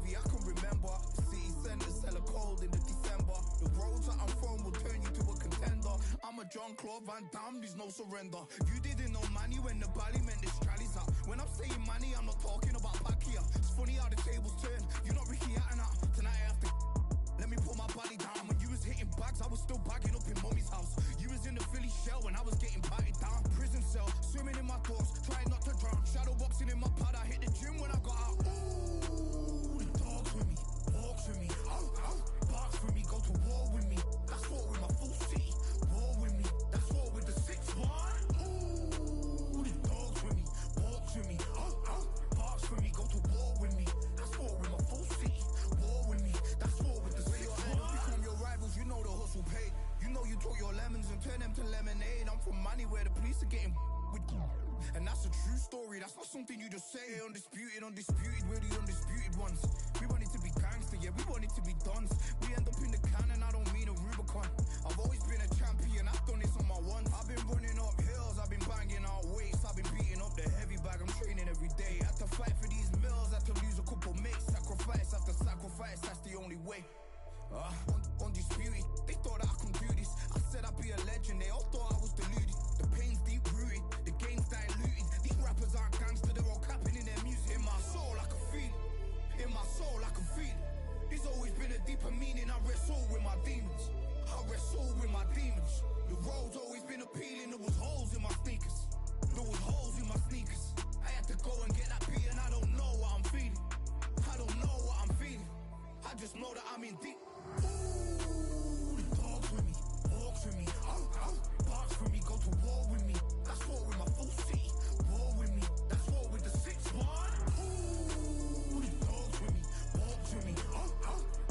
movie, I can remember. The city centers hella cold in the December. The roads that I'm from will turn you to a contender. I'm a Jean-Claude Van Damme, there's no surrender. You didn't know money when the bally meant this trallies up. When I'm saying money, I'm not talking about back here. It's funny how the tables turn. You're not Ricky Hatton. Tonight I have to let me put my body down. When you was hitting bags, I was still bagging up in mommy's house. You was in the Philly shell when I was getting patted down. Prison cell, swimming in my thoughts, trying not to drown. Shadow boxing in my pad, I hit the gym when I got out. Ooh, the dogs with me, walks with me, barks with me, go to war with me. That's war with my full city, war with me. That's war with the 6-1. Ooh, the dogs with me, walks with me, barks with me, go to war with me. That's war with my full city, war with me. That's war with the 6-1. Become your rivals, you know the hustle paid. You know you took your lemons and turn them to lemonade. I'm from money where the police are getting with you. And that's a true story, that's not something you just say. Undisputed, we're the undisputed ones. We want it to be gangster, yeah, we want it to be dons. We end up in the can and I don't mean a Rubicon. I've always been a champion, I've done this on my ones. I've been running up hills, I've been banging out weights. I've been beating up the heavy bag, I'm training every day. Had to fight for these mills, had to lose a couple mates. Sacrifice after sacrifice, that's the only way. Undisputed, they thought that I could do this. I said I'd be a legend, they all thought I was deluded. The pain's deep rooted, the game's diluted. These rappers aren't gangster, they're all capping in their music. In my soul I can feel it, in my soul I can feel it. There's always been a deeper meaning, I wrestle with my demons. I wrestle with my demons. The road's always been appealing, there was holes in my sneakers. There was holes in my sneakers. I had to go and get that beat and I don't know what I'm feeling. I don't know what I'm feeling. I just know that I'm in deep. Ooh, the dogs with me, walks with me, barks with me, go to war with me. That's war with my full city, war with me. That's war with the 6-1. Ooh, the dogs with me, walks with me,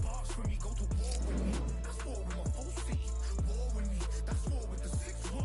barks with me, go to war with me. That's war with my full city, war with me. That's war with the 6-1.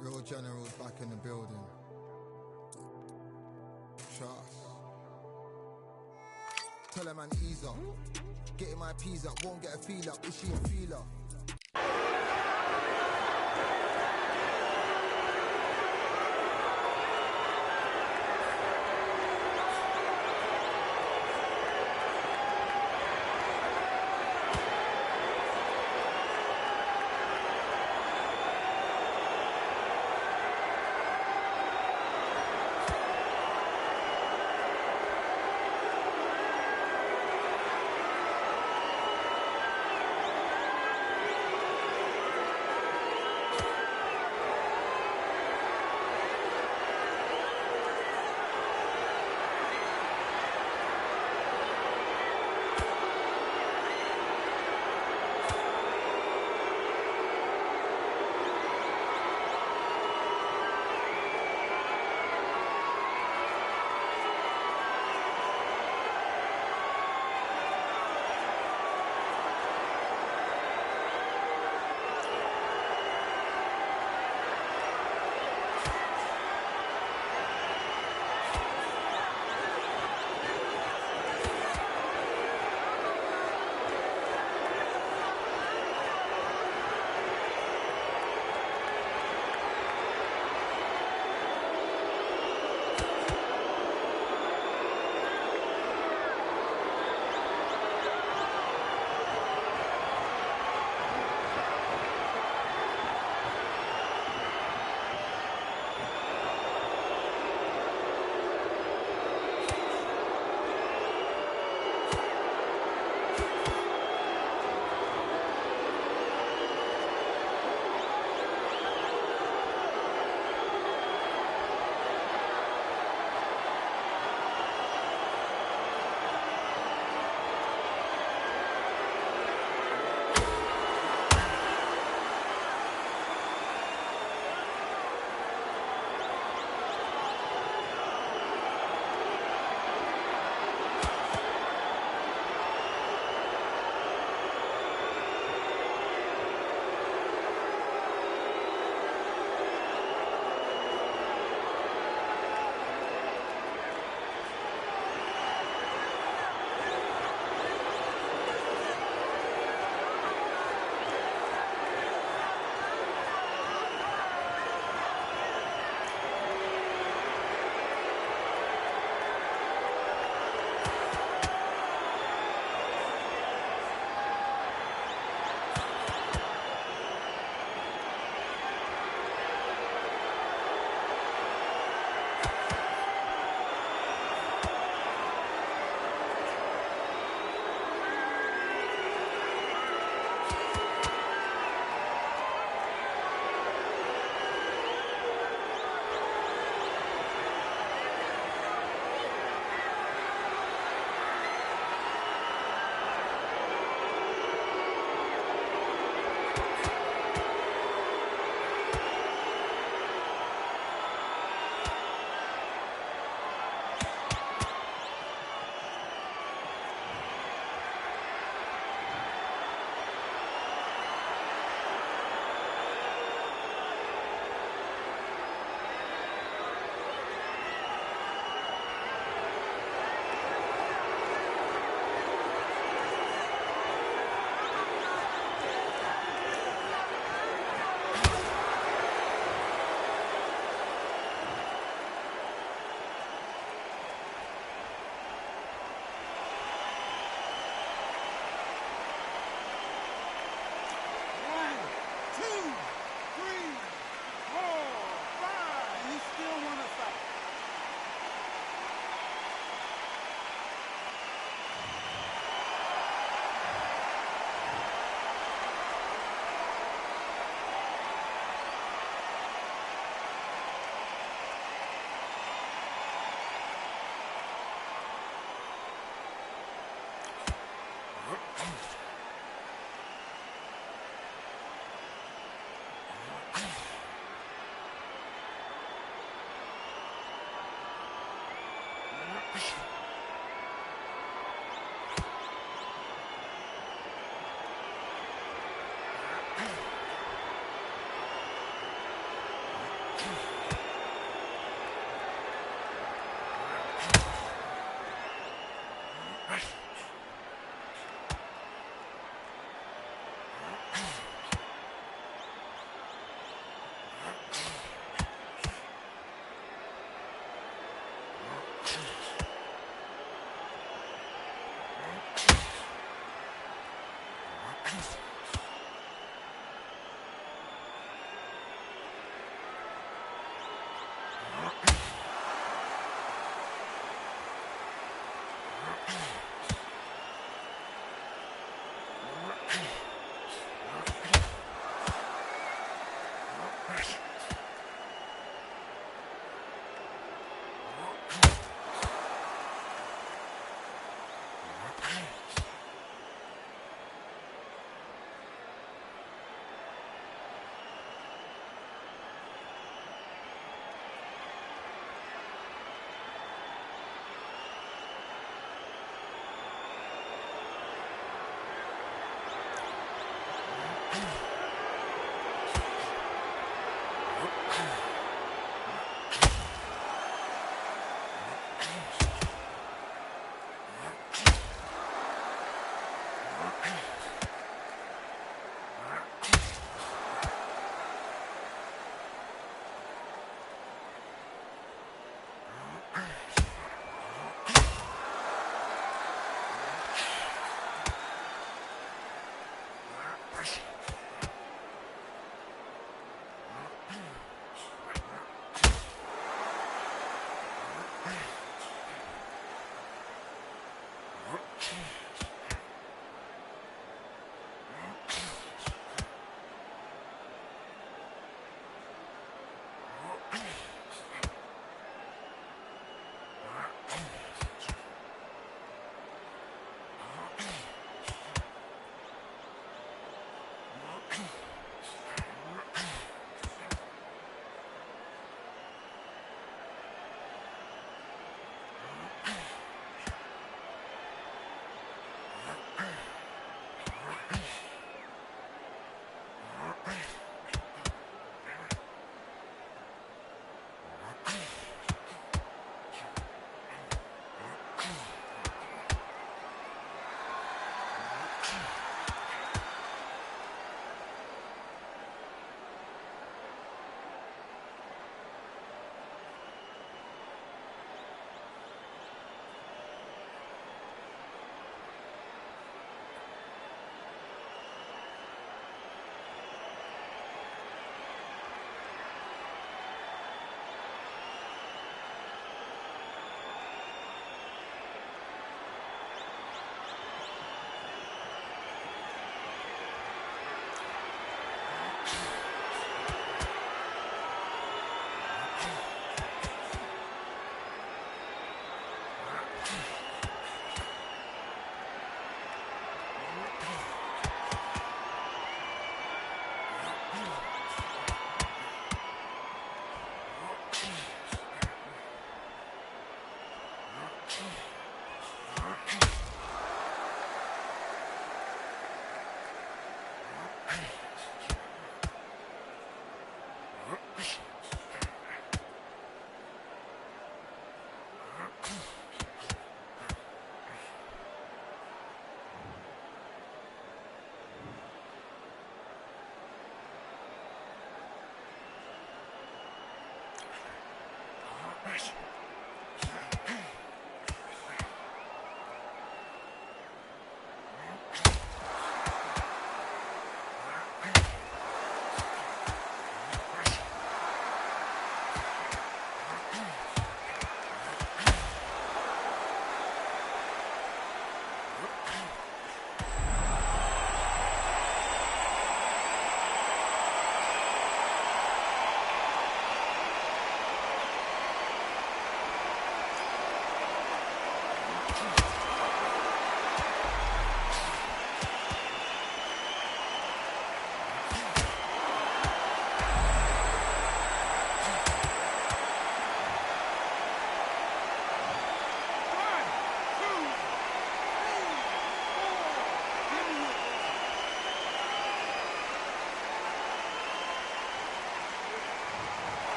Real generals back in the building. Trust. Tell her man ease up. Getting my peas up, won't get a feel up. Is she a feeler?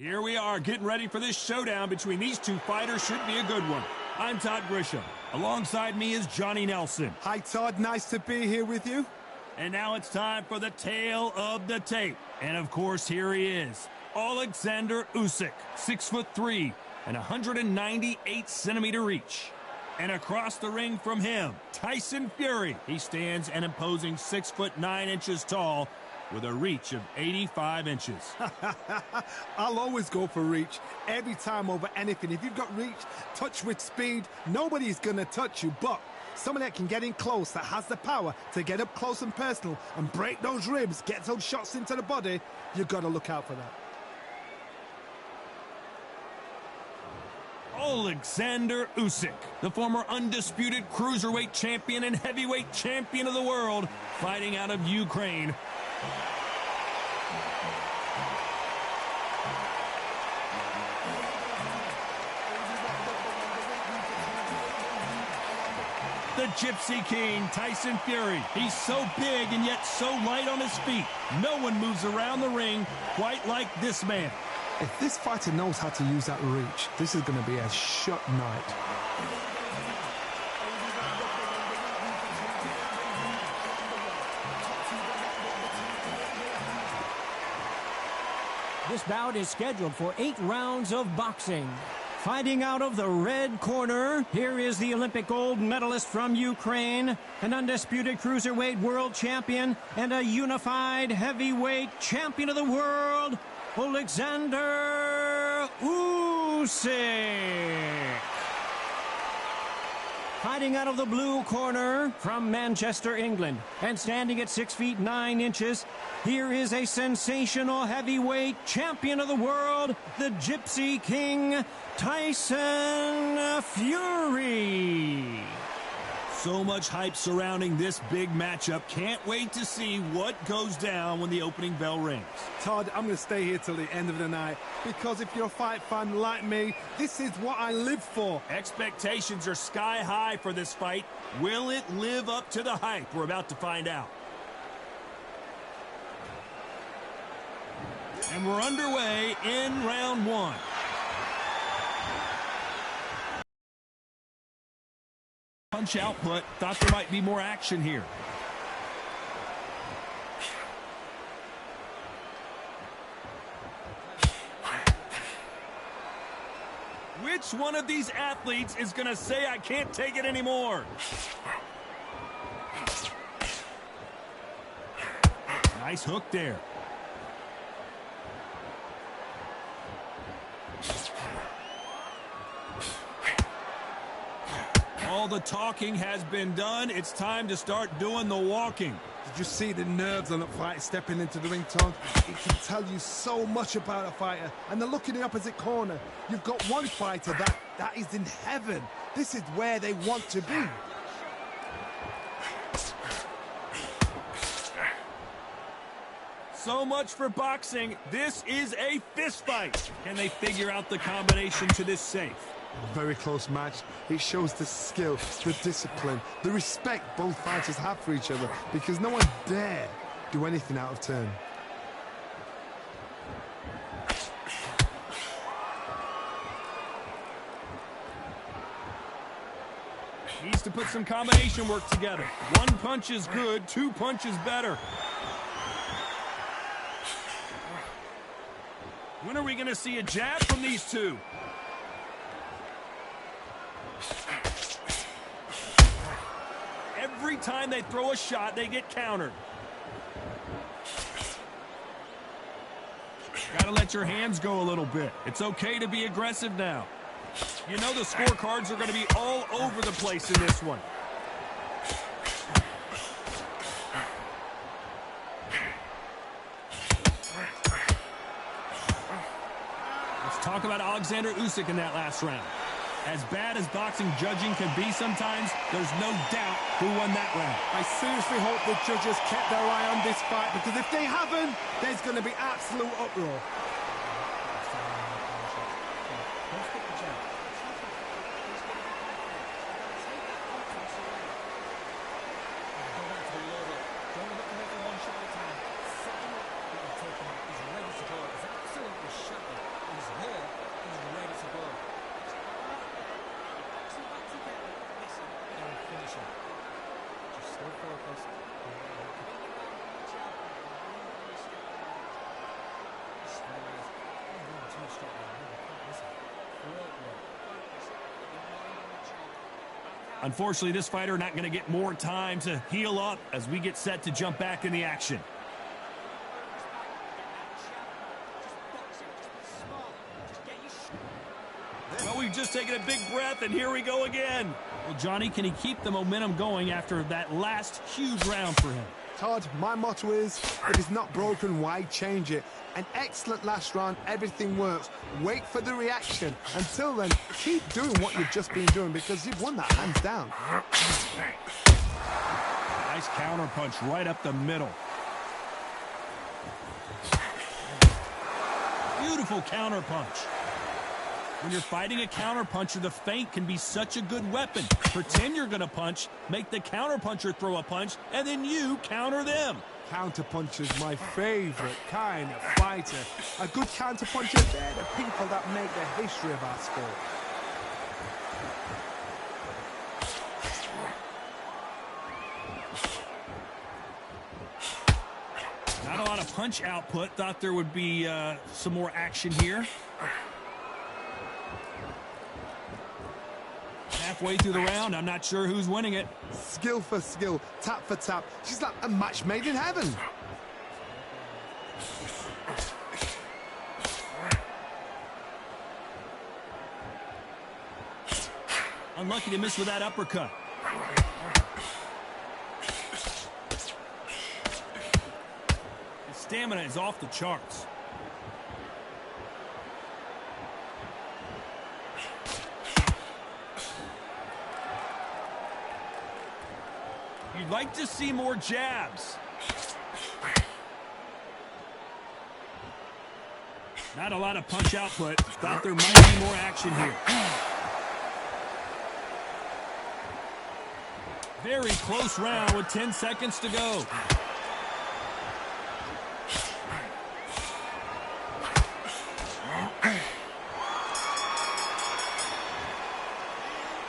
Here we are getting ready for this showdown between these two fighters. Should be a good one. I'm Todd Grisham. Alongside me is Johnny Nelson. Hi, Todd. Nice to be here with you. And now it's time for the tale of the tape. And of course, here he is. Alexander Usyk, 6'3" and 198-centimeter reach. And across the ring from him, Tyson Fury. He stands an imposing 6'9" tall with a reach of 85 inches. I'll always go for reach every time over anything. If you've got reach, touch with speed, nobody's going to touch you. But someone that can get in close, that has the power to get up close and personal and break those ribs, get those shots into the body, you've got to look out for that. Alexander Usyk, the former undisputed cruiserweight champion and heavyweight champion of the world, fighting out of Ukraine. The Gypsy King, Tyson Fury. He's so big and yet so light on his feet. No one moves around the ring quite like this man. If this fighter knows how to use that reach, this is going to be a shut night. This bout is scheduled for 8 rounds of boxing. Fighting out of the red corner, here is the Olympic gold medalist from Ukraine, an undisputed cruiserweight world champion, and a unified heavyweight champion of the world, Alexander Usyk. Fighting out of the blue corner from Manchester, England, and standing at 6'9", here is a sensational heavyweight champion of the world, the Gypsy King, Tyson Fury. So much hype surrounding this big matchup. Can't wait to see what goes down when the opening bell rings. Todd, I'm going to stay here till the end of the night because if you're a fight fan like me, this is what I live for. Expectations are sky high for this fight. Will it live up to the hype? We're about to find out. And we're underway in round 1. Punch output. Thought there might be more action here. Which one of these athletes is going to say, I can't take it anymore? Nice hook there. All the talking has been done. It's time to start doing the walking. Did you see the nerves on the fight stepping into the ring, Todd? It can tell you so much about a fighter. And the look in the opposite corner. You've got one fighter that is in heaven. This is where they want to be. So much for boxing. This is a fist fight. Can they figure out the combination to this safe? Very close match. It shows the skill, the discipline, the respect both fighters have for each other because no one dare do anything out of turn. Needs to put some combination work together. One punch is good, 2 punches better. When are we going to see a jab from these two? Every time they throw a shot, they get countered. Gotta let your hands go a little bit. It's okay to be aggressive now. You know the scorecards are going to be all over the place in this one. Let's talk about Alexander Usyk in that last round. As bad as boxing judging can be sometimes, there's no doubt who won that round. I seriously hope the judges kept their eye on this fight because if they haven't, there's going to be absolute uproar. Unfortunately, this fighter not going to get more time to heal up as we get set to jump back in the action. Well, we've just taken a big breath, and here we go again. Well, Johnny, can he keep the momentum going after that last huge round for him? Todd, my motto is, if it's not broken, why change it? An excellent last round, everything works. Wait for the reaction. Until then, keep doing what you've just been doing because you've won that hands down. Nice counter punch right up the middle. Beautiful counter punch. When you're fighting a counter puncher, the feint can be such a good weapon. Pretend you're going to punch, make the counter puncher throw a punch, and then you counter them. Counter puncher's my favorite kind of fighter. A good counter puncher, they're the people that make the history of our sport. Not a lot of punch output. Thought there would be some more action here. Halfway through the round, I'm not sure who's winning it. Skill for skill, tap for tap. She's like a match made in heaven. Unlucky to miss with that uppercut. His stamina is off the charts. You'd like to see more jabs. Not a lot of punch output. Thought there might be more action here. Very close round with 10 seconds to go.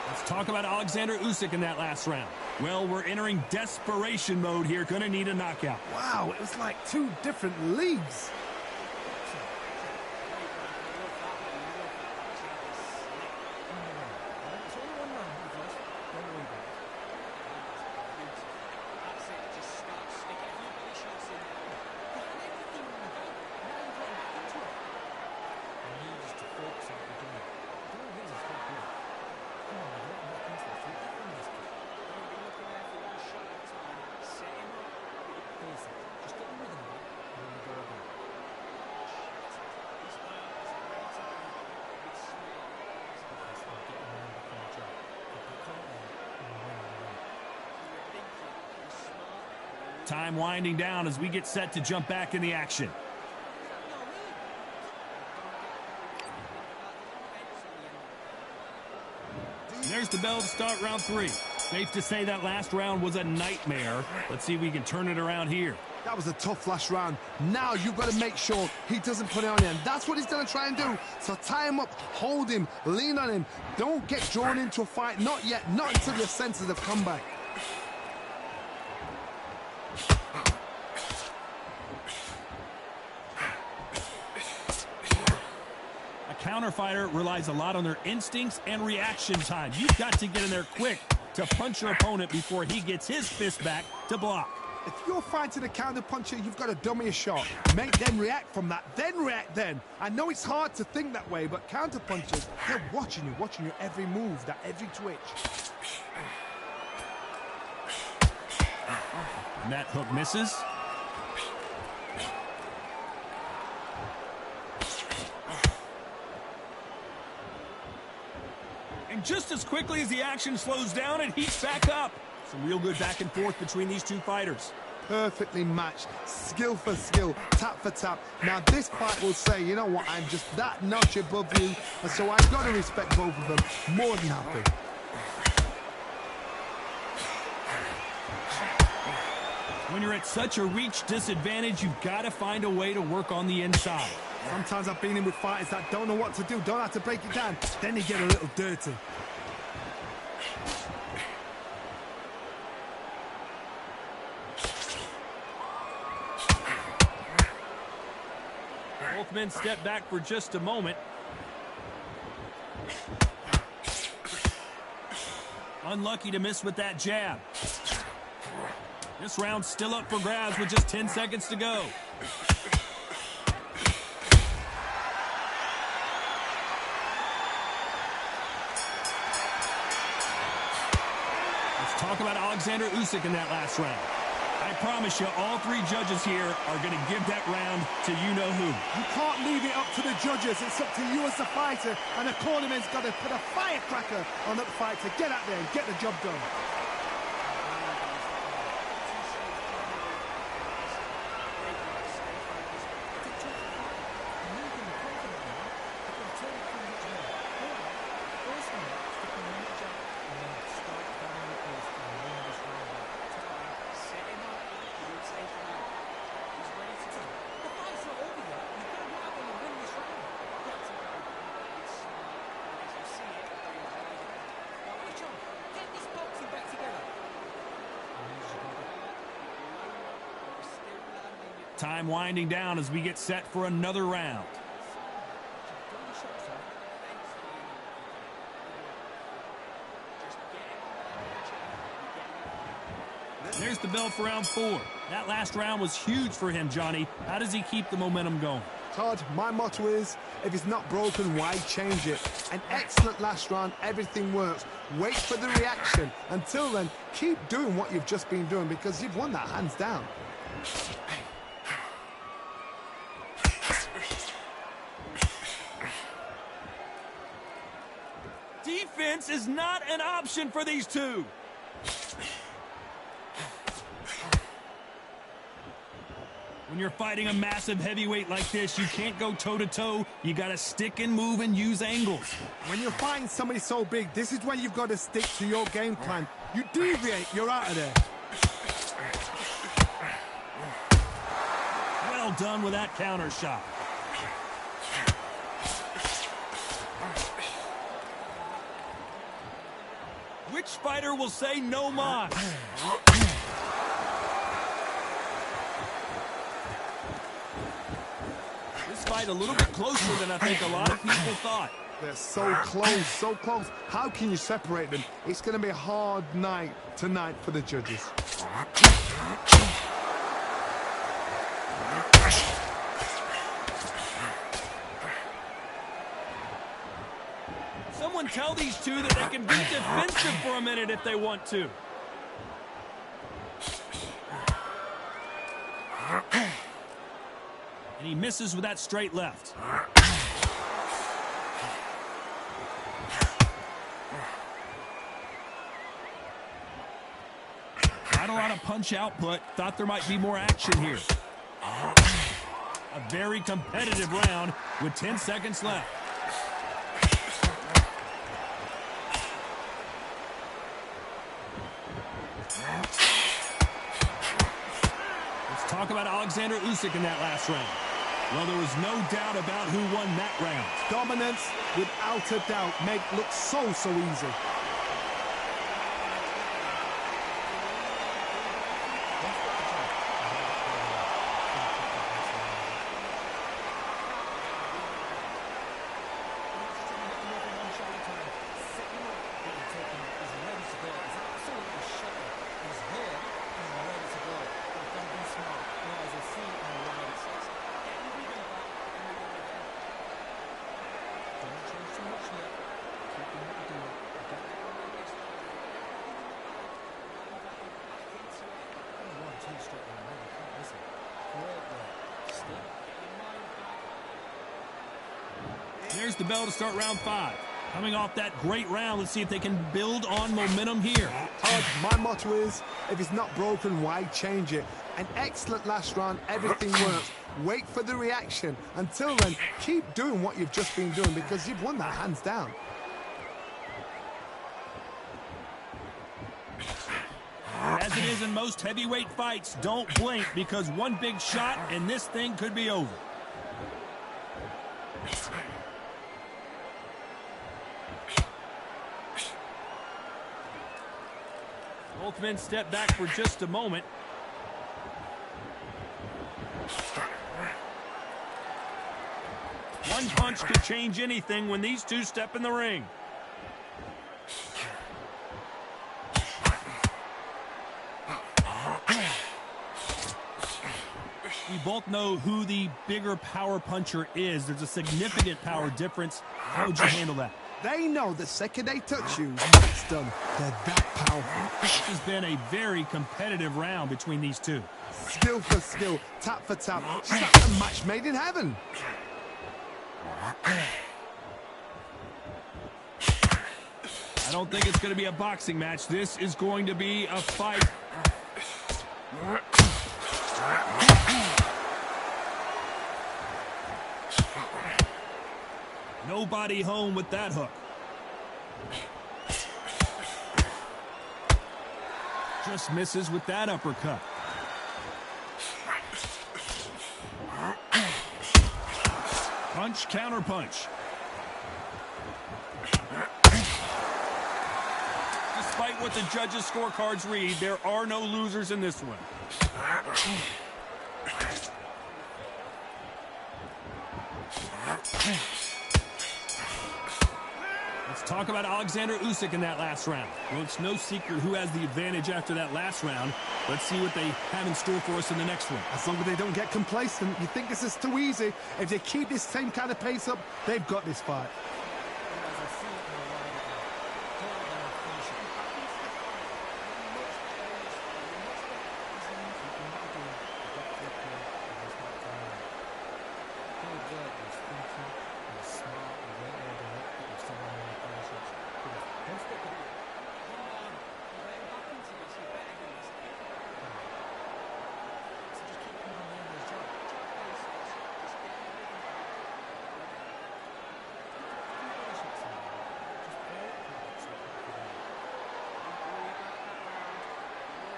Let's talk about Alexander Usyk in that last round. Well, we're entering desperation mode here. Gonna need a knockout. Wow, it was like two different leagues. Time winding down as we get set to jump back in the action. There's the bell to start round 3. Safe to say that last round was a nightmare. Let's see if we can turn it around here. That was a tough last round. Now you've got to make sure he doesn't put it on you. And that's what he's going to try and do. So tie him up, hold him, lean on him. Don't get drawn into a fight. Not yet. Not until your senses have come back. Counter fighter relies a lot on their instincts and reaction time. You've got to get in there quick to punch your opponent before he gets his fist back to block. If you're fighting a counter puncher, you've got to dummy a shot. Make them react from that, then react then. I know it's hard to think that way, but counter punchers, they're watching your every move, that every twitch. And that hook misses. And just as quickly as the action slows down, it heats back up. Some real good back and forth between these two fighters. Perfectly matched, skill for skill, tap for tap. Now this fight will say, you know what, I'm just that notch above you, and so I've got to respect both of them more than happy. When you're at such a reach disadvantage, you've got to find a way to work on the inside. Sometimes I've been in with fighters that don't know what to do, don't have to break it down. Then they get a little dirty. Both men step back for just a moment. Unlucky to miss with that jab. This round's still up for grabs with just 10 seconds to go. Let's talk about Alexander Usyk in that last round. I promise you, all three judges here are going to give that round to you-know-who. You can't leave it up to the judges. It's up to you as the fighter, and the cornerman's got to put a firecracker on that fight to get out there and get the job done. Time winding down as we get set for another round. There's the bell for round 4. That last round was huge for him, Johnny. How does he keep the momentum going? Todd, my motto is, if it's not broken, why change it? An excellent last round, everything works. Wait for the reaction. Until then, keep doing what you've just been doing because you've won that hands down. Defense is not an option for these two. When you're fighting a massive heavyweight like this, you can't go toe-to-toe. You got to stick and move and use angles. When you're fighting somebody so big, this is when you've got to stick to your game plan. You deviate, you're out of there. Well done with that counter shot. Which fighter will say no mas? This fight a little bit closer than I think a lot of people thought. They're so close, so close. How can you separate them? It's going to be a hard night tonight for the judges. Someone tell these two that they can be defensive for a minute if they want to. And he misses with that straight left. Not a lot of punch output. Thought there might be more action here. A very competitive round with 10 seconds left. Let's talk about Alexander Usyk in that last round. Well, there was no doubt about who won that round. Dominance, without a doubt, make look so easy. There's the bell to start round 5. Coming off that great round, let's see if they can build on momentum here. Todd, my motto is, if it's not broken, why change it? An excellent last round, everything works. Wait for the reaction. Until then, keep doing what you've just been doing because you've won that hands down. As it is in most heavyweight fights, don't blink because one big shot and this thing could be over. Both men step back for just a moment. One punch could change anything when these two step in the ring. We both know who the bigger power puncher is. There's a significant power difference. How would you handle that? They know the second they touch you, it's done. They're that powerful. This has been a very competitive round between these two. Skill for skill, tap for tap. It's like a match made in heaven. I don't think it's going to be a boxing match. This is going to be a fight. Nobody home with that hook. Just misses with that uppercut. Punch, counter punch. Despite what the judges' scorecards read, there are no losers in this one. Let's talk about Alexander Usyk in that last round. Well, it's no secret who has the advantage after that last round. Let's see what they have in store for us in the next one. As long as they don't get complacent, you think this is too easy. If they keep this same kind of pace up, they've got this fight.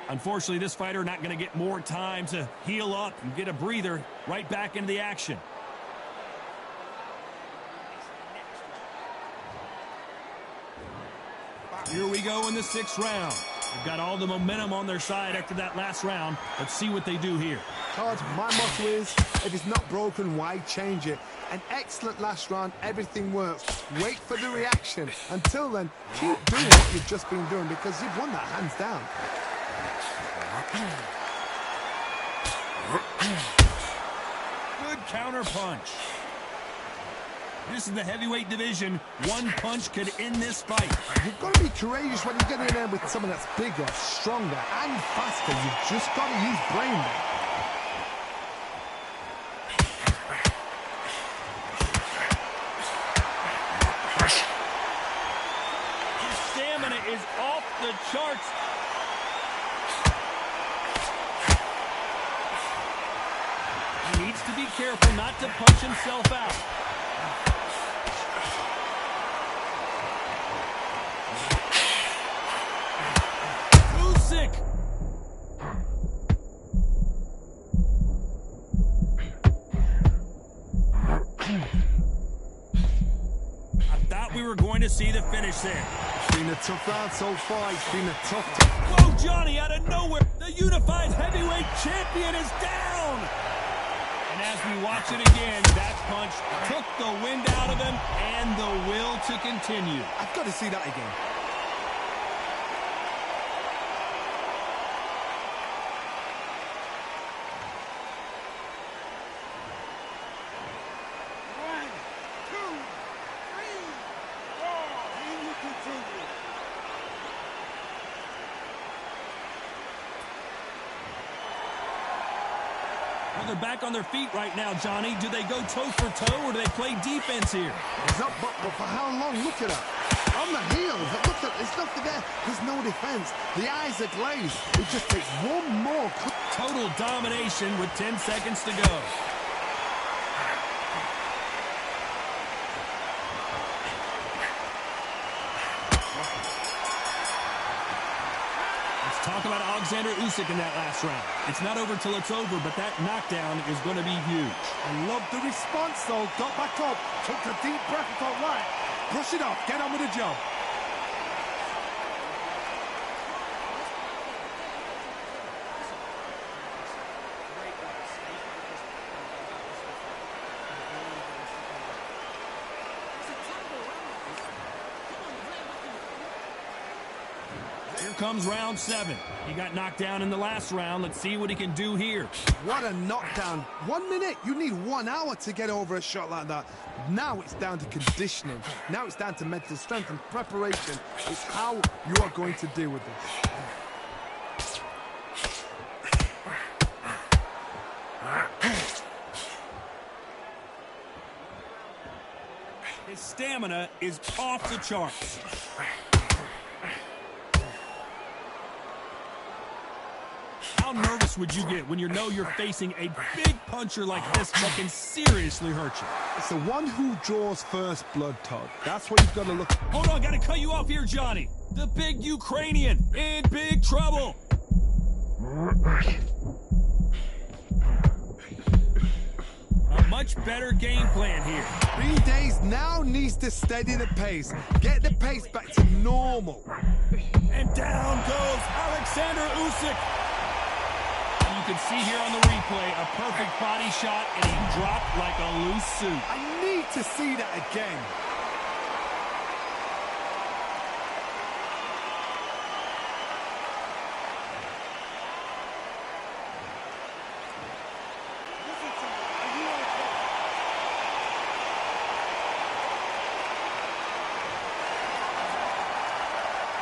Unfortunately, this fighter not going to get more time to heal up and get a breather. Right back into the action. Here we go in the 6th round. They've got all the momentum on their side after that last round. Let's see what they do here. Todd, my motto is, if it's not broken, why change it? An excellent last round, everything works. Wait for the reaction. Until then, keep doing what you've just been doing because you've won that hands down. Good counter punch. This is the heavyweight division. One punch could end this fight. You've got to be courageous when you get in there with someone that's bigger, stronger, and faster. You've just got to use brain there. His stamina is off the charts. He needs to be careful not to punch himself out. Usyk. I thought we were going to see the finish there. It's been a tough round so far. It's been a tough. Whoa, Johnny, out of nowhere, the unified heavyweight champion is down. And as we watch it again, that punch took the wind out of him and the will to continue. I've got to see that again. Well, they're back on their feet right now, Johnny. Do they go toe for toe or do they play defense here? It's not, but for how long? Look at that. On the heels. Look at, there's nothing there. There's no defense. The eyes are glazed. It just takes one more. Total domination with 10 seconds to go. Talk about Alexander Usyk in that last round. It's not over till it's over, but that knockdown is going to be huge. I love the response, though. Got back up, took a deep breath and thought, right, brush it off, get on with the job. Here comes round 7. He got knocked down in the last round. Let's see what he can do here. What a knockdown. 1 minute, you need 1 hour to get over a shot like that. Now it's down to conditioning. Now it's down to mental strength and preparation. It's how you are going to deal with this. His stamina is off the charts. How nervous would you get when you know you're facing a big puncher like this that can seriously hurt you? It's the one who draws first blood, Todd. That's what you've got to look at. Hold on, gotta cut you off here, Johnny. The big Ukrainian in big trouble. A much better game plan here. B-Days now needs to steady the pace. Get the pace back to normal. And down goes Alexander Usyk. You can see here on the replay a perfect body shot, and he dropped like a loose suit. I need to see that again.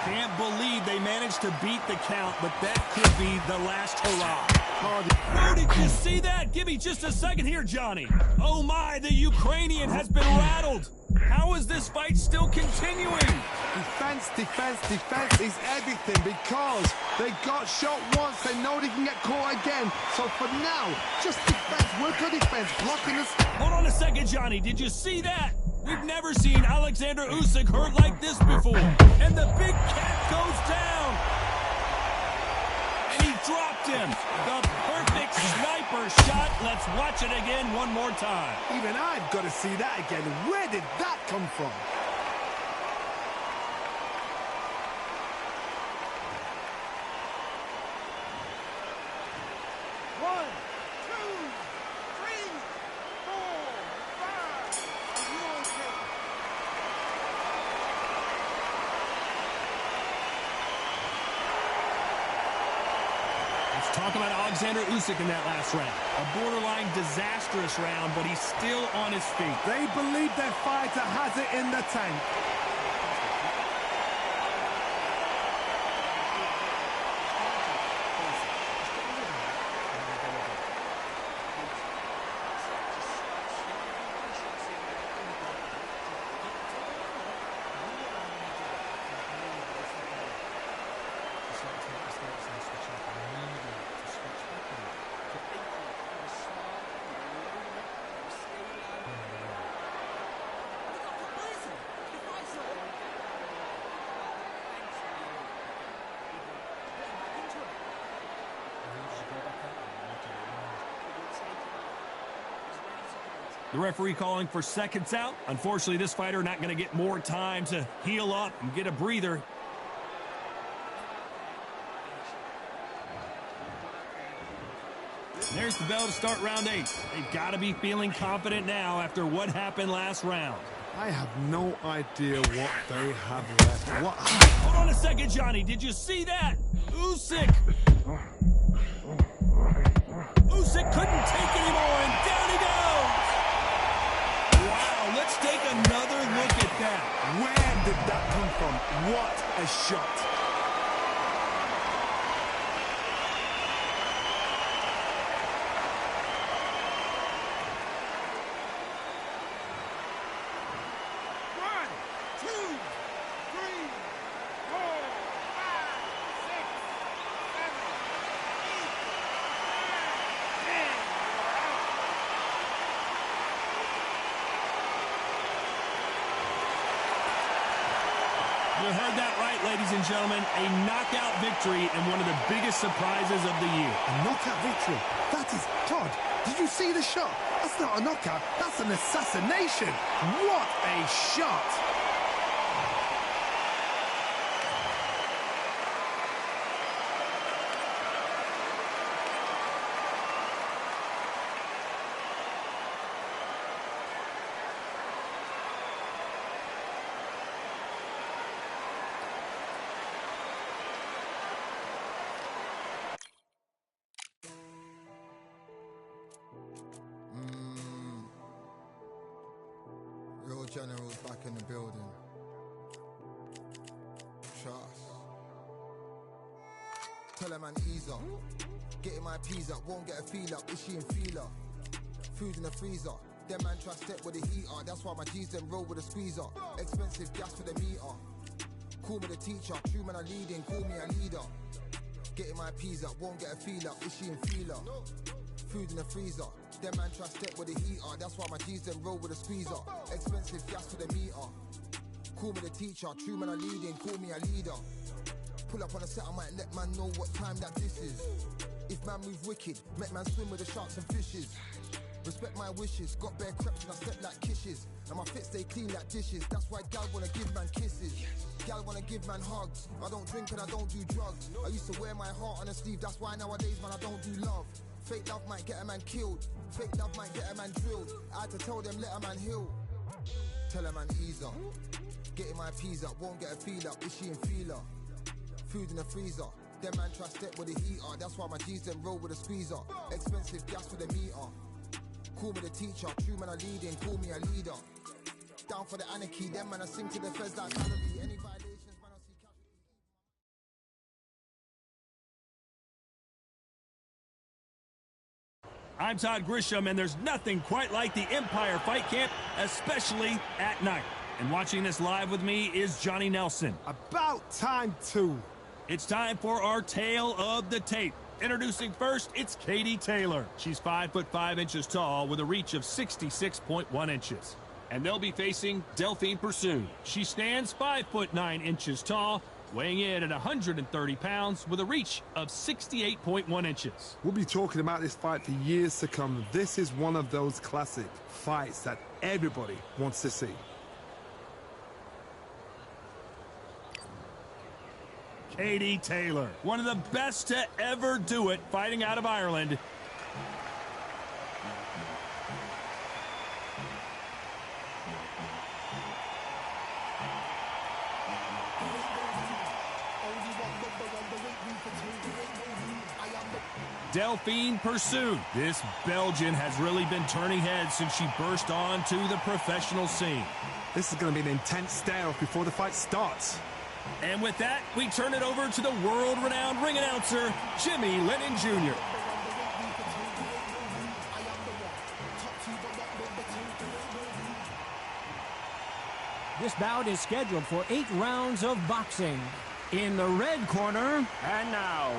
Can't believe they managed to beat the count, but that could be the last hurrah. Oh, did you see that? Give me just a second here, Johnny. Oh my, the Ukrainian has been rattled. How is this fight still continuing? Defense, defense, defense is everything because they got shot once. They know they can get caught again. So for now, just defense, work on defense, blocking us. Hold on a second, Johnny. Did you see that? We've never seen Alexander Usyk hurt like this before. And the big cat goes down. And he dropped him. The perfect sniper shot. Let's watch it again one more time. Even I've got to see that again. Where did that come from? Talk about Alexander Usyk in that last round. A borderline disastrous round, but he's still on his feet. They believe their fighter has it in the tank. The referee calling for seconds out. Unfortunately, this fighter not going to get more time to heal up and get a breather. There's the bell to start round 8. They've got to be feeling confident now after what happened last round. I have no idea what they have left. What? Hold on a second, Johnny. Did you see that? Usyk. Usyk couldn't take anymore, and down he goes. Wow, let's take another look at that. Where did that come from? What a shot. You heard that right, ladies and gentlemen. A knockout victory and one of the biggest surprises of the year. A knockout victory. That is, Todd, did you see the shot? That's not a knockout. That's an assassination. What a shot. General's back in the building. Trust. Tell her man ease up. Getting my peas up, won't get a feel up. Is she in feeler? Food in the freezer. Them man try step with the heater. That's why my G's them roll with a squeezer. Expensive gas for the meter. Call me the teacher. True man I leading, call me a leader. Getting my peas up, won't get a feel up. Is she in feeler? Food in the freezer. Them man try step with the heater. That's why my G's them roll with a squeezer. Expensive gas for the meter. Call me the teacher. True man I leading, call me a leader. Pull up on a set, I might let man know what time that this is. If man move wicked, make man swim with the sharks and fishes. Respect my wishes, got bare creps and I step like kisses. And my fit stay clean like dishes, that's why gal wanna give man kisses. Gal wanna give man hugs, I don't drink and I don't do drugs. I used to wear my heart on a sleeve, that's why nowadays man I don't do love. Fake love might get a man killed, fake love might get a man drilled. I had to tell them let a man heal. Tell a man ease up, getting my peas up, won't get a feel up. Is she in feeler? Food in the freezer. Them man try step with the heater. That's why my G's them roll with a squeezer. Expensive gas for the meter. Call me the teacher. True man I leading, call me a leader. Down for the anarchy. Them man I sing to the feds like salary. Any violations man I see casualties. I'm Todd Grisham, and there's nothing quite like the Empire Fight Camp, especially at night. And watching this live with me is Johnny Nelson. About time too. It's time for our Tale of the Tape. Introducing first, it's Katie Taylor. She's 5'5" tall with a reach of 66.1 inches. And they'll be facing Delphine Pursoon. She stands 5'9" tall, weighing in at 130 pounds with a reach of 68.1 inches. We'll be talking about this fight for years to come. This is one of those classic fights that everybody wants to see. Katie Taylor, one of the best to ever do it, fighting out of Ireland. Delphine Pursoon. This Belgian has really been turning heads since she burst onto the professional scene. This is going to be an intense standoff before the fight starts. And with that, we turn it over to the world-renowned ring announcer, Jimmy Lennon Jr. This bout is scheduled for 8 rounds of boxing. In the red corner, and now,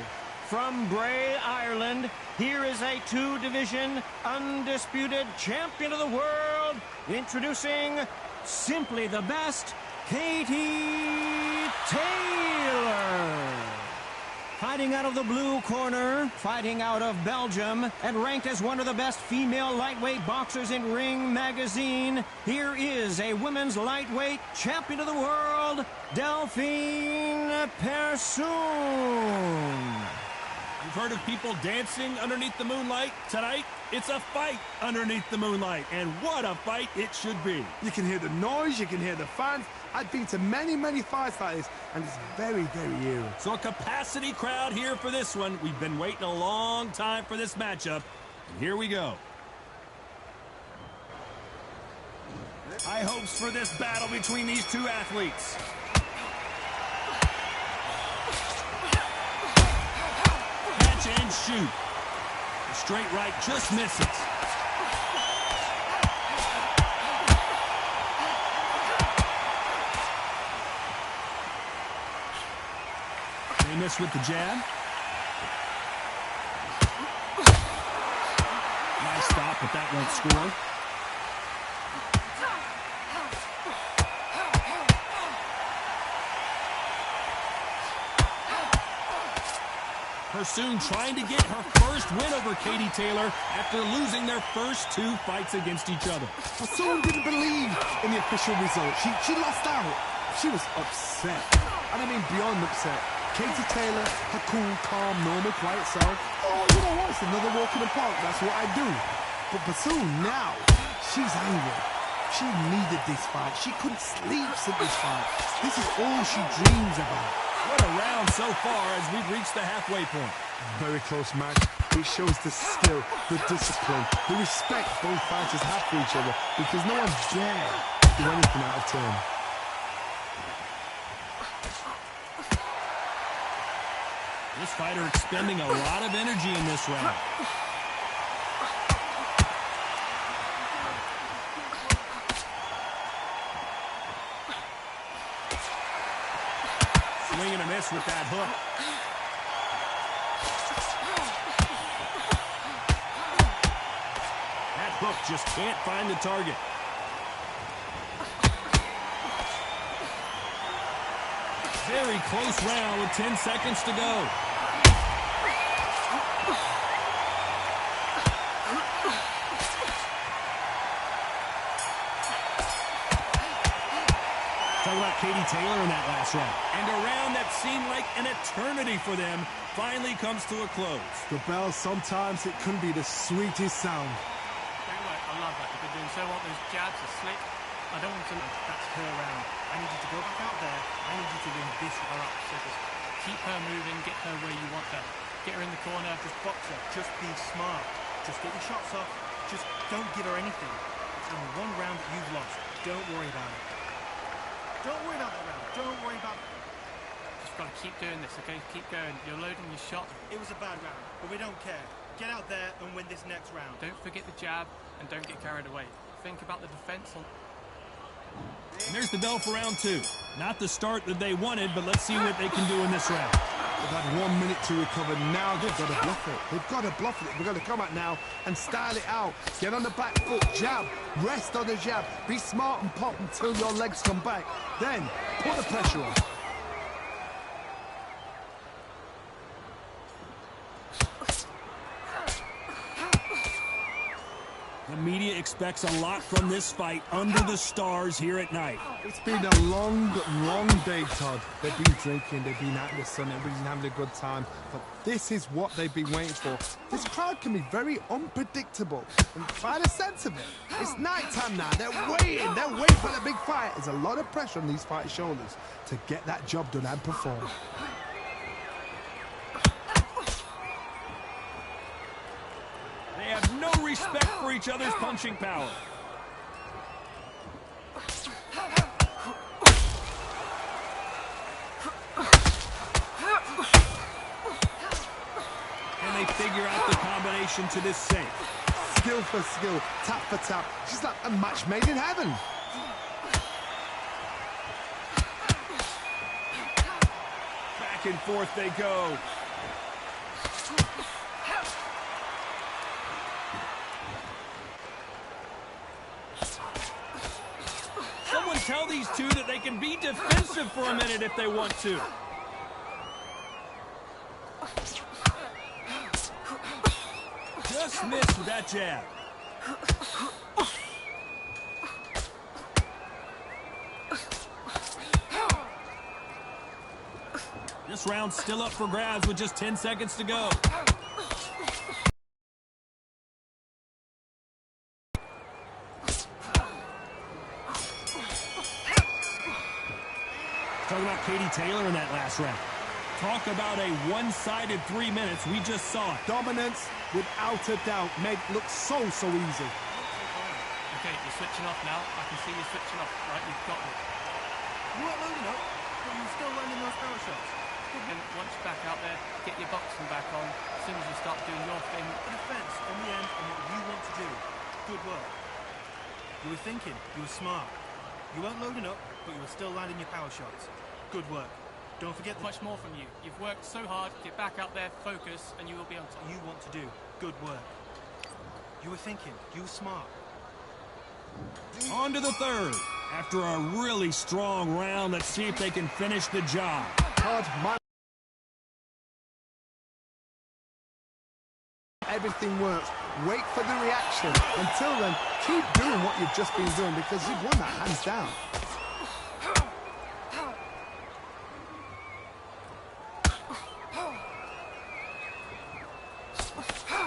from Bray, Ireland, here is a 2-division undisputed champion of the world, introducing simply the best, Katie Taylor. Fighting out of the blue corner, fighting out of Belgium, and ranked as one of the best female lightweight boxers in Ring Magazine, here is a women's lightweight champion of the world, Delphine Pursoon. You've heard of people dancing underneath the moonlight? Tonight, it's a fight underneath the moonlight, and what a fight it should be. You can hear the noise, you can hear the fans. I've been to many, many fights like this, and it's very, very eerie. So a capacity crowd here for this one. We've been waiting a long time for this matchup, and here we go. High hopes for this battle between these two athletes. Catch and shoot. The straight right just misses. They miss with the jab. Nice stop, but that won't score. Pursoon trying to get her first win over Katie Taylor after losing their first 2 fights against each other. Pursoon didn't believe in the official result. She lost out. She was upset. And I mean beyond upset. Katie Taylor, her cool, calm, normal, quiet self. Oh, you know what? It's another walk in the park. That's what I do. But Pursoon now, she's angry. She needed this fight. She couldn't sleep since this fight. This is all she dreams about. What a round so far as we've reached the halfway point. Very close match. It shows the skill, the discipline, the respect both fighters have for each other because no one's there do anything out of turn. This fighter expending a lot of energy in this round. Swing and a miss with that hook. That hook just can't find the target. Very close round with 10 seconds to go. Talk about Katie Taylor in that last round. And a round that seemed like an eternity for them finally comes to a close. The bell, sometimes it can be the sweetest sound. Great work. I love that. You've been doing so well. Those jabs are slick. I don't want to... That's her round. I need you to go back out there. I need you to ring this her up. So just keep her moving. Get her where you want her. Get her in the corner. Just box her. Just be smart. Just get your shots off. Just don't give her anything. It's only one round that you've lost. Don't worry about it. Don't worry about that round. Don't worry about it. Just got to keep doing this, okay? Keep going. You're loading your shot. It was a bad round, but we don't care. Get out there and win this next round. Don't forget the jab and don't get carried away. Think about the defense on... And there's the bell for round 2. Not the start that they wanted, but let's see what they can do in this round. They've had 1 minute to recover. Now they've got to bluff it. They've got to bluff it. We've got to come out now and style it out. Get on the back foot, jab, rest on the jab. Be smart and pop until your legs come back. Then put the pressure on. The media expects a lot from this fight under the stars here at night. It's been a long, long day, Todd. They've been drinking, they've been out in the sun, everybody's been having a good time. But this is what they've been waiting for. This crowd can be very unpredictable. And by the sense of it, it's night time now. They're waiting for the big fight. There's a lot of pressure on these fighters' shoulders to get that job done and perform. They have no respect for each other's punching power. And they figure out the combination to this sink. Skill for skill, tap for tap. She's like a match made in heaven. Back and forth they go. Tell these two that they can be defensive for a minute if they want to. Just missed with that jab. This round's still up for grabs with just 10 seconds to go. Talking about Katie Taylor in that last round. Talk about a one-sided 3 minutes. We just saw it. Dominance, without a doubt, made it look so easy. Okay, you're switching off now. I can see you switching off. Right, you've got it. You weren't loading up, but you're still landing those power shots. And once you're back out there, get your boxing back on. As soon as you start doing your thing, defense on the end and what you want to do. Good work. You were thinking. You were smart. You weren't loading up, but you were still landing your power shots. Good work. Don't forget much more from you. You've worked so hard. Get back out there, focus, and you will be on top. You want to do. Good work. You were thinking. You were smart. On to the third. After a really strong round, let's see if they can finish the job. Todd, everything works. Wait for the reaction. Until then, keep doing what you've just been doing because you've won that hands down.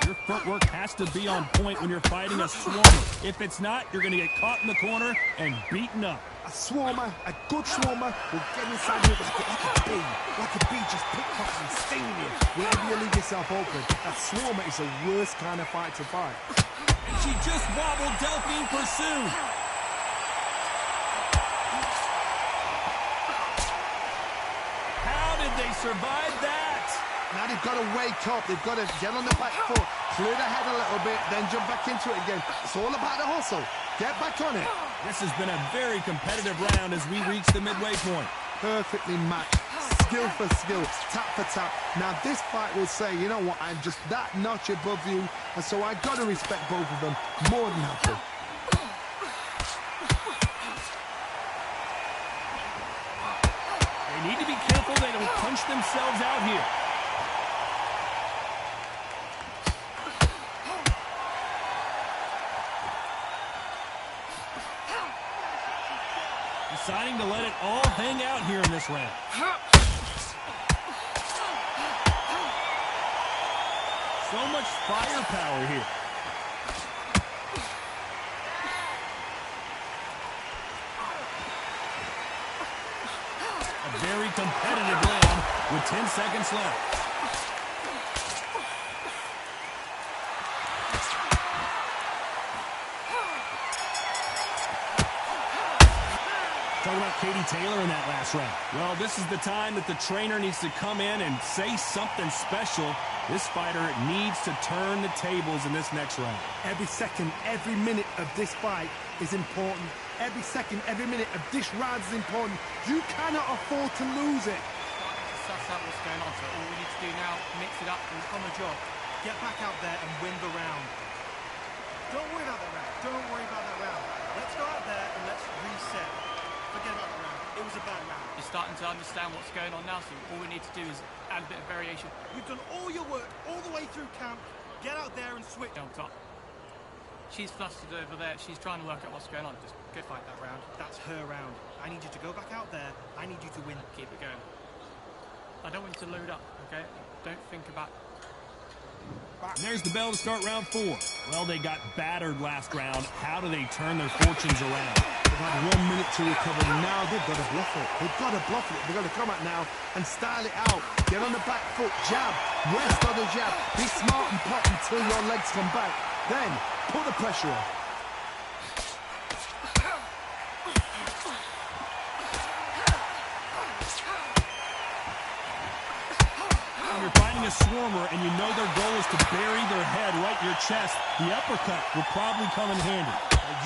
Your footwork has to be on point when you're fighting a swarmer. If it's not, you're going to get caught in the corner and beaten up. A swarmer, a good swarmer, will get inside you like a bee just pickpockets and stinging you whenever you leave yourself open. A swarmer is the worst kind of fight to fight. And she just wobbled Delphine Pursuit. they survived that. Now they've got to wake up. They've got to get on the back foot, clear the head a little bit, then jump back into it again. It's all about the hustle. Get back on it. This has been a very competitive round as we reach the midway point. Perfectly matched. Skill for skill, tap for tap. Now this fight will say, you know what, I'm just that notch above you, and so I got to respect both of them more than happy. They need to be careful they don't punch themselves out here. Deciding to let it all hang out here in this round. So much firepower here. A very competitive round with 10 seconds left. Talking about Katie Taylor in that last round. Well, this is the time that the trainer needs to come in and say something special. This fighter needs to turn the tables in this next round. Every second, every minute of this fight is important. Every second, every minute of this round is important. You cannot afford to lose it. Suss out what's going on, so all we need to do now, mix it up and on the job. Get back out there and win the round. Don't worry about that round. Don't worry about that round. Let's go out there and let's reset. Forget about the round. It was a bad round. You're starting to understand what's going on now, so all we need to do is add a bit of variation. You've done all your work all the way through camp. Get out there and switch. On top. She's flustered over there. She's trying to work out what's going on. Just go fight that round. That's her round. I need you to go back out there. I need you to win. Keep it going. I don't want you to load up, okay? Don't think about... And there's the bell to start round 4. Well, they got battered last round. How do they turn their fortunes around? They've had 1 minute to recover. Now they've got to bluff it. They've got to bluff it. They've got to come out now and style it out. Get on the back foot, jab, rest on the jab. Be smart and pop until your legs come back. Then, put the pressure on. You're fighting a swarmer, and you know their goal is to bury their head right in your chest. The uppercut will probably come in handy.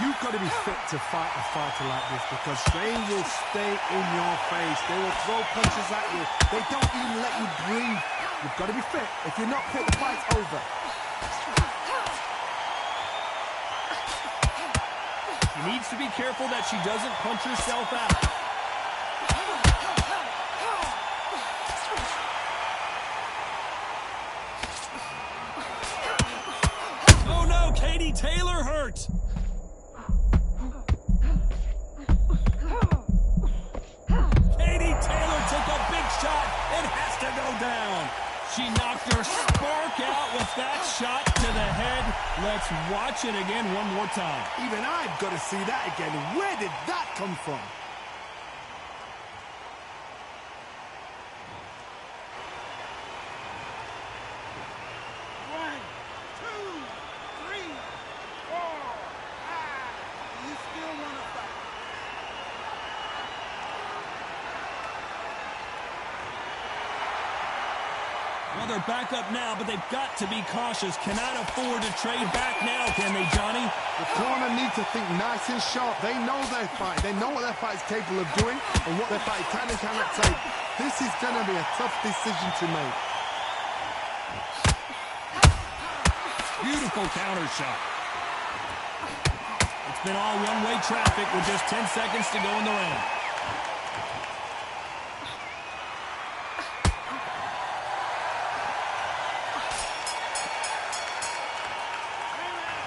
You've got to be fit to fight a fighter like this because they will stay in your face. They will throw punches at you. They don't even let you breathe. You've got to be fit. If you're not fit, the fight's over. She needs to be careful that she doesn't punch herself out. Katie Taylor hurt. Katie Taylor took a big shot. It has to go down. She knocked her spark out with that shot to the head. Let's watch it again one more time. Even I've got to see that again. Where did that come from? Well, they're back up now, but they've got to be cautious. Cannot afford to trade back now, can they, Johnny? The corner need to think nice and sharp. They know their fight. They know what their fight is capable of doing and what their fight can and cannot take. This is going to be a tough decision to make. Beautiful counter shot. It's been all one-way traffic with just 10 seconds to go in the round.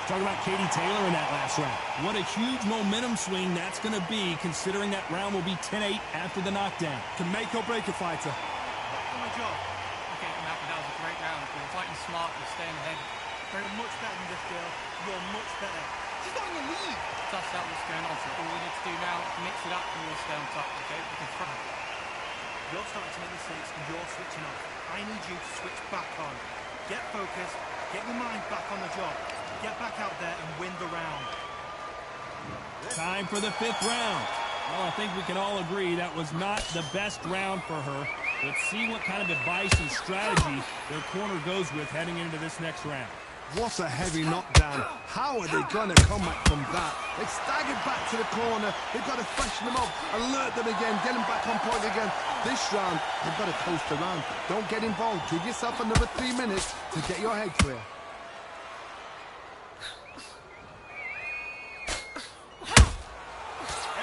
Talking about Katie Taylor in that last round. What a huge momentum swing that's going to be, considering that round will be 10-8 after the knockdown. Can make or break a fighter. On my job. Okay, that was a great round. You're fighting smart, you're staying ahead. Very much better than this girl. You're much better. She's not in the lead. Suss out what's going on. So all we need to do now, mix it up and we'll stay on top, okay? We can front. You're starting to make mistakes and you're switching off. I need you to switch back on. Get focused. Get your mind back on the job. Get back out there and win the round. Time for the 5th round. Well, I think we can all agree that was not the best round for her. Let's see what kind of advice and strategy their corner goes with heading into this next round. What a heavy knockdown. How are they going to come back from that? They staggered back to the corner. They've got to freshen them up, alert them again, get them back on point again. This round, they've got to coast around. Don't get involved. Give yourself another 3 minutes to get your head clear.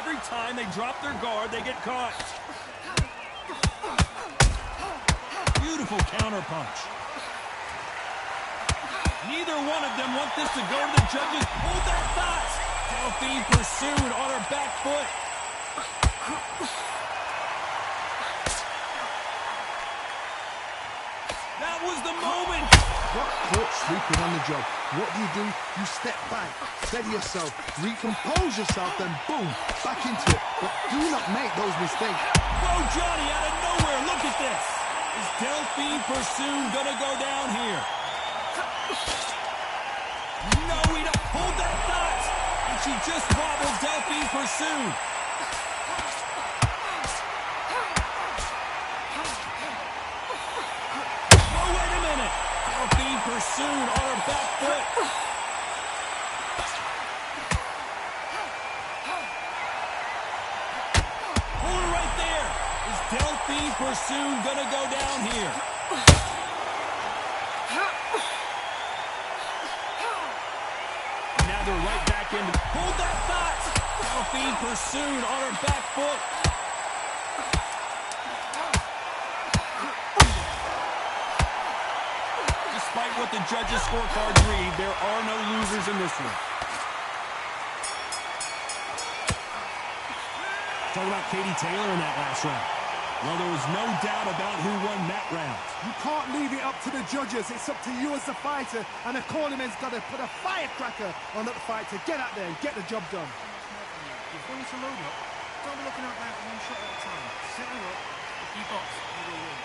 Every time they drop their guard, they get caught. Beautiful counter punch. Neither one of them want this to go to the judges. Hold their thoughts. Delphine pursued on her back foot. That was the moment. Got caught sleeping on the job. What do? You step back, steady yourself, recompose yourself, then boom, back into it. But do not make those mistakes. Whoa, Johnny, out of nowhere. Look at this. Is Delphine Pursuit gonna go down here? No, we don't. Hold that thought. And she just wobbled Delphine Pursuit. Oh, wait a minute. Delphine Pursuit on her back foot. Hold her right there. Is Delphine Pursuit gonna go down here? They're right back into. Hold that thought! Delphine Pursuit on her back foot. Despite what the judges' scorecards read, there are no losers in this one. Talk about Katie Taylor in that last round. Well, there was no doubt about who won that round. You can't leave it up to the judges. It's up to you as the fighter, and the cornerman's got to put a firecracker on that fight to get out there and get the job done. You're going to load up. Don't be looking out there for one shot at a time. Set her up. If you box, you will win.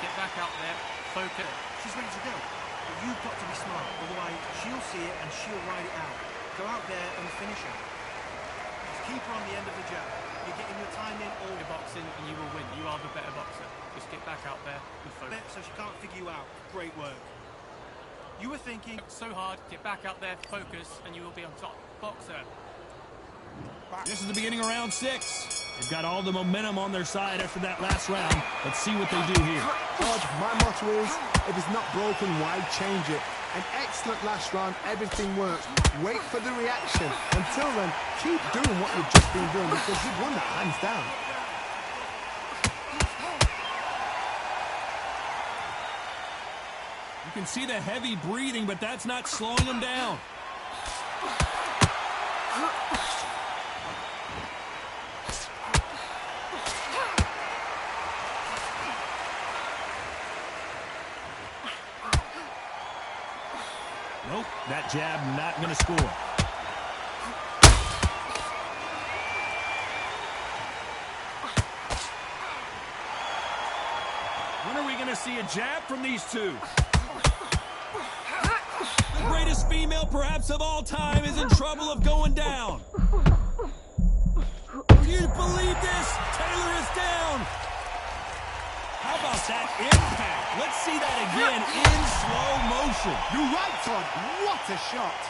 Get back out there. Focus. She's ready to go. But you've got to be smart. Otherwise, she'll see it and she'll ride it out. Go out there and finish her. Just keep her on the end of the jab. You're getting your time in all You're boxing and you will win. You are the better boxer. Just get back out there and focus. so she can't figure you out. Great work. You were thinking So hard, get back out there, focus, and you will be on top. Boxer. This is the beginning of round 6. They've got all the momentum on their side after that last round. Let's see what they do here. George, my motto is, if it's not broken, why change it? An excellent last round, everything works. Wait for the reaction. Until then, keep doing what you've just been doing because you've won that hands down. You can see the heavy breathing, but that's not slowing them down. Nope, that jab not going to score. When are we going to see a jab from these two? The greatest female perhaps of all time is in trouble of going down. Do you believe this? Taylor is down. How about that impact? Let's see that again in slow motion. You're right, Todd. What a shot.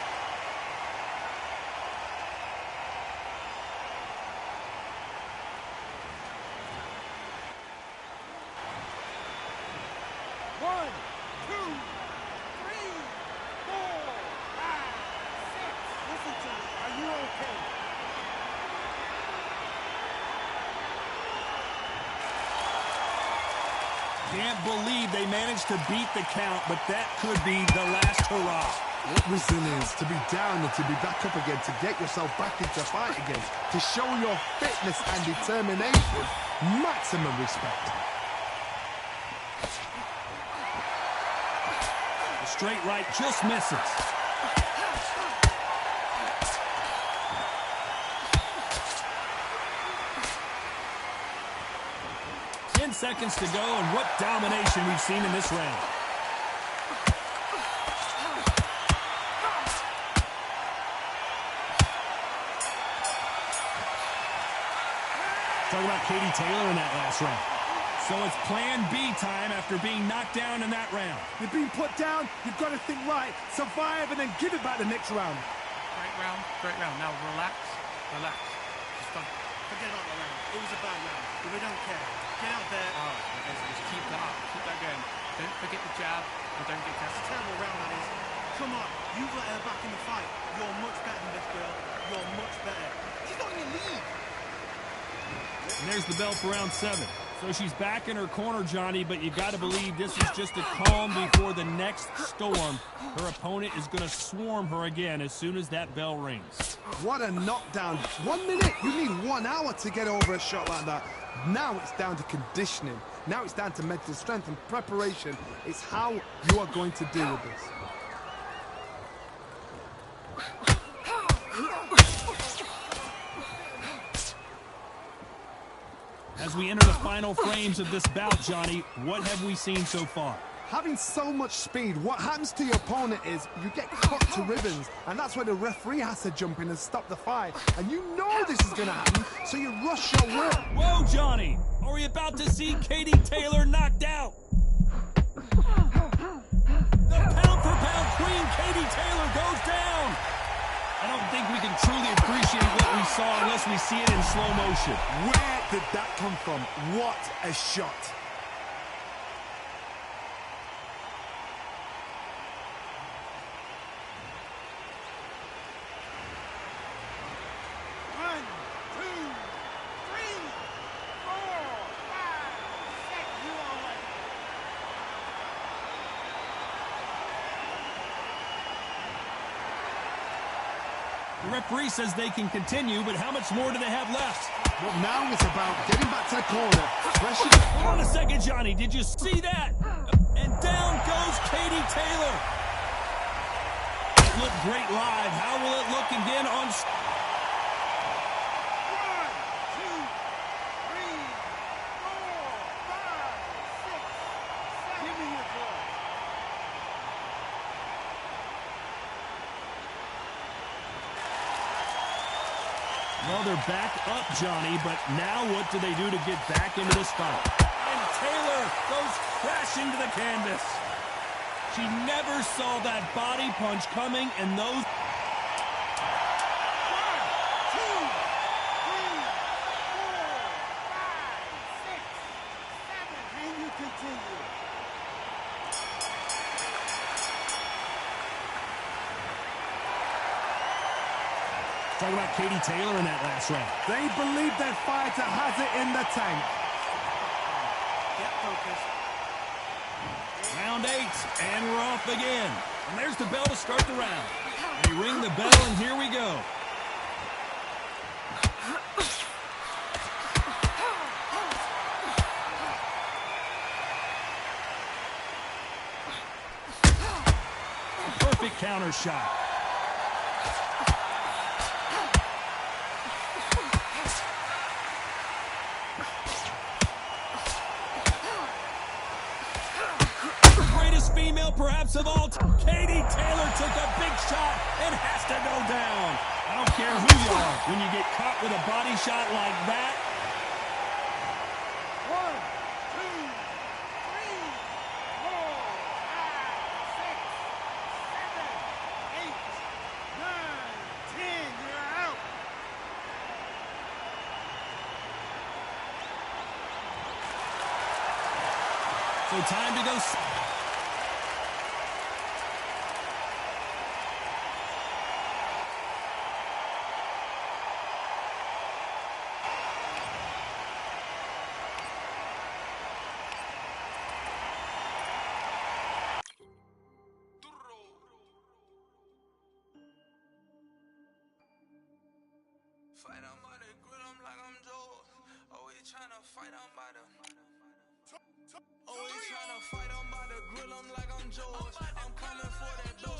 One, two, three, 4, 5, 6. Listen to me. Are you okay? Can't believe they managed to beat the count, but that could be the last hurrah. What resilience to be down and to be back up again, to get yourself back into fight again, to show your fitness and determination. Maximum respect. The straight right just misses. Seconds to go, and what domination we've seen in this round. Talk about Katie Taylor in that last round. So it's plan B time after being knocked down in that round. You're being put down, you've got to think right, survive, and then give it back the next round. Great round, great round. Now relax, relax. Just don't. Forget about the round. It was a bad round, but we don't care. Get out there. Oh, just keep that up, keep that going. Don't forget the jab, and don't get It's a cast. terrible round, that is. Come on, you've let her back in the fight. You're much better than this girl. You're much better. She's not in your league. And there's the bell for round 7. So she's back in her corner, Johnny, but you got to believe this is just a calm before the next storm. Her opponent is going to swarm her again as soon as that bell rings. What a knockdown. 1 minute, you need 1 hour to get over a shot like that. Now it's down to conditioning. Now it's down to mental strength and preparation. It's how you are going to deal with this. As we enter the final frames of this bout, Johnny, what have we seen so far? Having so much speed, what happens to your opponent is you get cut to ribbons, and that's where the referee has to jump in and stop the fight. And you know this is going to happen, so you rush your will. Whoa, Johnny! Are we about to see Katie Taylor knocked out? The pound-for-pound queen, Katie Taylor, goes down! I don't think we can truly appreciate what we saw unless we see it in slow motion. Where did that come from? What a shot. The referee says they can continue, but how much more do they have left? Well, now it's about getting back to the corner. Pressure. Hold on a second, Johnny. Did you see that? And down goes Katie Taylor. It looked great live. How will it look again on... 1, 2, 3, 4, 5, 6, 7. Give me your ball. Well, they're back up, Johnny, but now what do they do to get back into this fight? And Taylor goes crashing to the canvas. She never saw that body punch coming, and those... 1, 2, 3, 4, 5, 6, 7. And you continue. Talk about Katie Taylor in that last round. They believe their fighter has it in the tank. Get focused. Round 8, and we're off again. And there's the bell to start the round. They ring the bell, and here we go. A perfect counter shot. Female perhaps of all time. Katie Taylor took a big shot and has to go down. I don't care who you are. When you get caught with a body shot like that. 1, 2, 3, 4, 5, 6, 7, 8, 9, 10. You're out. So time to go. Fight on by the grill, I'm like I'm Joe. Always tryna fight on by the. Always tryna fight on by the grill, I'm like I'm Joe. I'm coming for that dough.